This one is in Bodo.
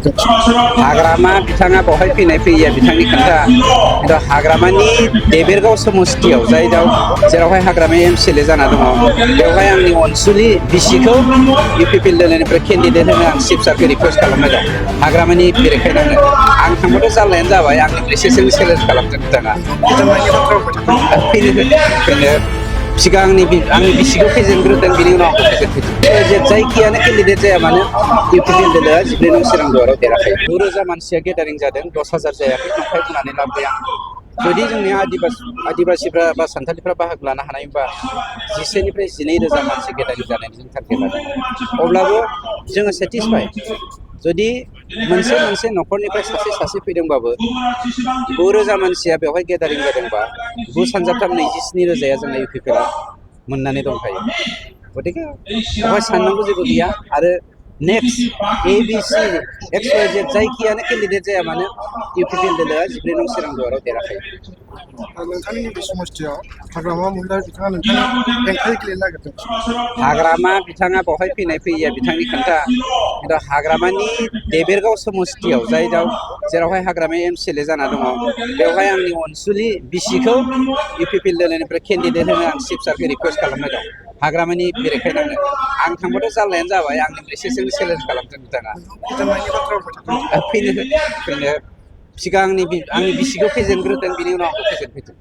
हाग्रामा बिथाङा बेवहाय फैया बिथांनि खोथा खिन्थु हाग्रामानि देबेरगाव समस्तियाव जेरावहाय हाग्रामाया एमसिएलए जाना दङ बेवहाय आंनि अनसुलि बिसिखौ इउपिपिएल दोलोनिफ्राय केन्डिडेट होनो आं चिफ सारखौ रिकुवेस्ट खालामबाय दं हाग्रामानि बेरेखायनो आं थांबाथ' जारलायानो जाबाय आंनिफ्राय एसेसो चेलेन्ज खालामदों बिथाङा फैनो सिगां आंनि बिसिखौ फेजेनग्रोदों बिनि उनाव आंखौ फेजेनफैदों जायखियानो केन्डिडेट जाया मानो इउपिपिएल दोलोआ 12 नं चिरां दुवाराव देराखै 9,000 मानसिया गेदारिं जादों 10,000 जायाखै नंखाय बुंनानै लाब गैया जुदि जोंनि आदिबासिफ्रा बा सानथालिफ्रा बाहागो लानो हानायबा 10 निफ्राय 12,000 मानसि गेदारिं जानायनि जों टारगेट लादों अब्लाबो जोङो सेटिसफाइ जुदि मोनसे न'खरनिफ्राय सासे फैदोंबाबो 9,000 मानसिया बेवहाय गेदारिं जादोंबा 9 सानजाबथाम 27,000 जोंना इउपिपिएलआ मोननानै दंखायो गतिके बेवहाय साननांगौ जेबो गैया आरो नेक्स्ट एबिसि XYZ जायखियानो केन्डिडेट जाया मानो इउपिपिएल दोलोआ 12 नं चिरां दुवाराव देराखै नोंथांनि नैबे समस्तियाव हाग्रामा महिला बिथाङा नोंथांनि हेंथायै गेलेनो नागिरदों हाग्रामा बिथाङा बेवहाय फैया बिथांनि खोथा खिन्थु हाग्रामानि देबेरगाव समस्तियाव जेरावहाय हाग्रामाया एमसिएलए जाना दङ बेवहाय आंनि अनसुलि बिसिखौ इउपिपिएल दोलोनिफ्राय केन्डिडेट होनो आं चिफ सारखौ रिकुवेस्ट खालामबाय दं हाग्रामानि बेरेखायनो आं थांबाथ' जारलायानो जाबाय आंनिफ्राय एसेसो चेलेन्ज खालामदों बिथाङा फैनो सिगां आंनि बिसिखौ फेजेनग्रोदों बिनि उनाव आंखौ फेजेनफैदों